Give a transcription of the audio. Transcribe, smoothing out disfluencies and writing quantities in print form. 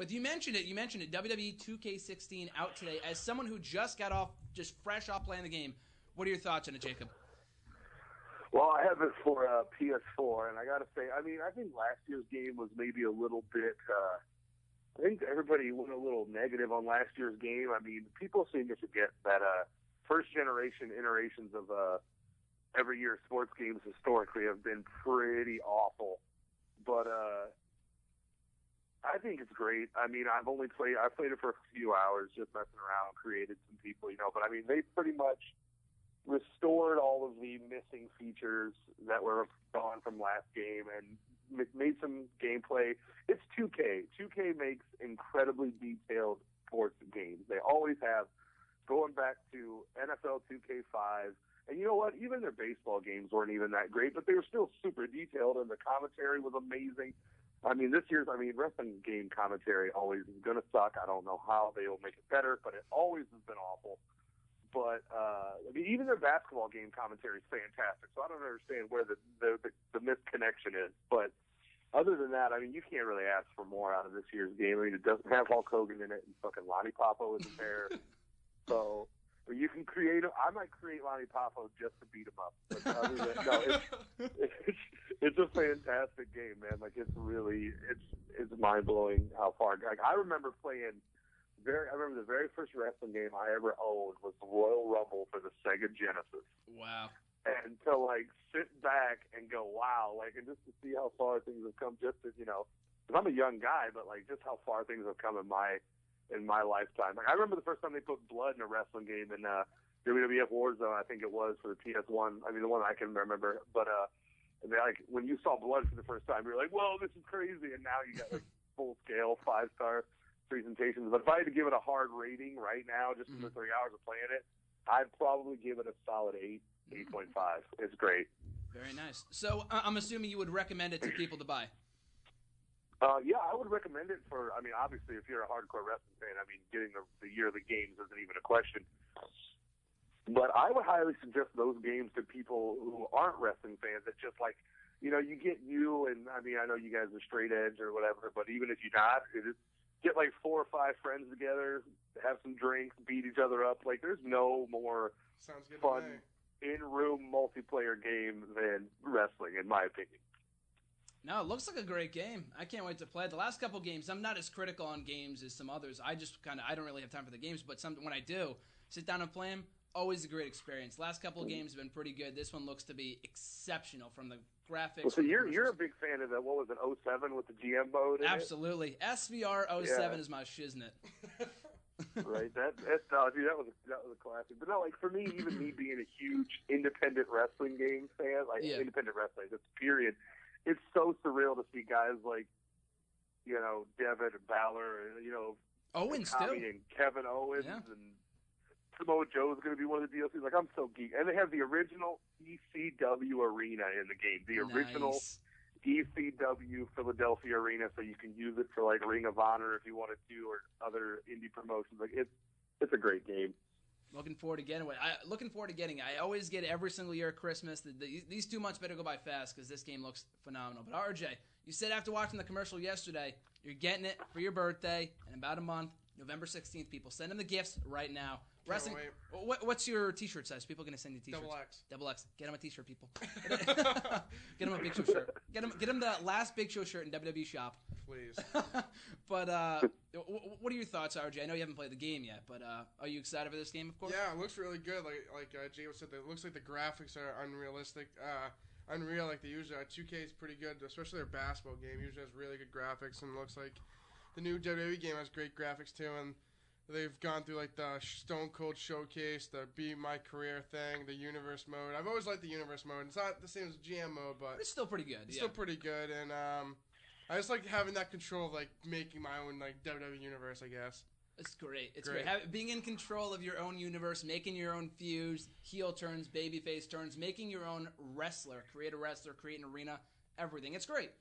With you mentioned it. WWE 2K16 out today. As someone who just got off, just fresh off playing the game, what are your thoughts on it, Jacob? Well, I have it for PS4, and I got to say, I think last year's game was maybe a little bit. I think everybody went a little negative on last year's game. I mean, people seem to forget that first generation iterations of every year sports games historically have been pretty awful. But I think it's great. I mean, I played it for a few hours, just messing around, created some people, But I mean, they pretty much restored all of the missing features that were gone from last game and made some gameplay. It's 2K. 2K makes incredibly detailed sports games. They always have, going back to NFL 2K5. And you know what? Even their baseball games weren't even that great, but they were still super detailed, and the commentary was amazing. I mean, this year's, wrestling game commentary always is going to suck. I don't know how they will make it better, but it always has been awful. But, even their basketball game commentary is fantastic, so I don't understand where the misconnection is. But other than that, you can't really ask for more out of this year's game. It doesn't have Hulk Hogan in it, and fucking Lonnie Popo isn't there. So you can I might create Lonnie Popo just to beat him up. But other than, no, it's a fantastic game, man. Like, it's mind-blowing how far. Like, I remember the very first wrestling game I ever owned was the Royal Rumble for the Sega Genesis. Wow. And to, sit back and go, wow, and just to see how far things have come, just as, because I'm a young guy, but, just how far things have come in my lifetime. I remember the first time they put blood in a wrestling game in WWF Warzone, I think it was, for the PS1. The one I can remember. But, when you saw blood for the first time, you're like, whoa, this is crazy. And now you got, full-scale, 5-star presentations. But if I had to give it a hard rating right now, just for the 3 hours of playing it, I'd probably give it a solid 8.5. It's great. Very nice. So I'm assuming you would recommend it to people to buy. Yeah, I would recommend it for, obviously, if you're a hardcore wrestling fan, getting the yearly games isn't even a question. But I would highly suggest those games to people who aren't wrestling fans that just you and, I know you guys are straight edge or whatever, but even if you're not, get 4 or 5 friends together, have some drinks, beat each other up. There's no more fun in-room multiplayer game than wrestling, in my opinion. No, it looks like a great game. I can't wait to play it. The last couple games, I'm not as critical on games as some others. I don't really have time for the games, but when I do, sit down and play them, always a great experience. Last couple of games have been pretty good. This one looks to be exceptional from the graphics. Well, so you're a big fan of what was it, 07 with the GM mode in Absolutely. SVR 07 is my shiznit. Right, that was a classic. But no, for me, even me being a huge independent wrestling game fan, independent wrestling, just period, it's so surreal to see guys like, Devin and Balor, and, Owens Tommy still. and Kevin Owens, and Samoa Joe's going to be one of the DLCs. I'm so geek. And they have the original ECW arena in the game. The original ECW Philadelphia arena, so you can use it for, Ring of Honor if you wanted to, or other indie promotions. It's a great game. Looking forward to getting it. I always get it every single year at Christmas. These 2 months better go by fast because this game looks phenomenal. But RJ, you said after watching the commercial yesterday, you're getting it for your birthday in about a month, November 16th. People, send them the gifts right now. Wrestling. What's your T-shirt size? People are gonna send you T-shirts. Double X. Get them a T-shirt, people. Get them a Big Show shirt. Get them the last Big Show shirt in WWE shop. Please. But what are your thoughts, RJ? I know you haven't played the game yet, but are you excited for this game? Of course. Yeah, it looks really good. Like Jacob said, it looks like the graphics are unrealistic. Unreal like they usually are. 2K is pretty good, especially their basketball game. Usually has really good graphics, and it looks like the new WWE game has great graphics too. And they've gone through the Stone Cold Showcase, the Be My Career thing, the Universe mode. I've always liked the Universe mode. It's not the same as GM mode, but it's still pretty good. It's still pretty good, and I just like having that control of making my own WWE universe, I guess. It's great. It's great. Being in control of your own universe, making your own feuds, heel turns, babyface turns, making your own wrestler, create a wrestler, create an arena, everything. It's great.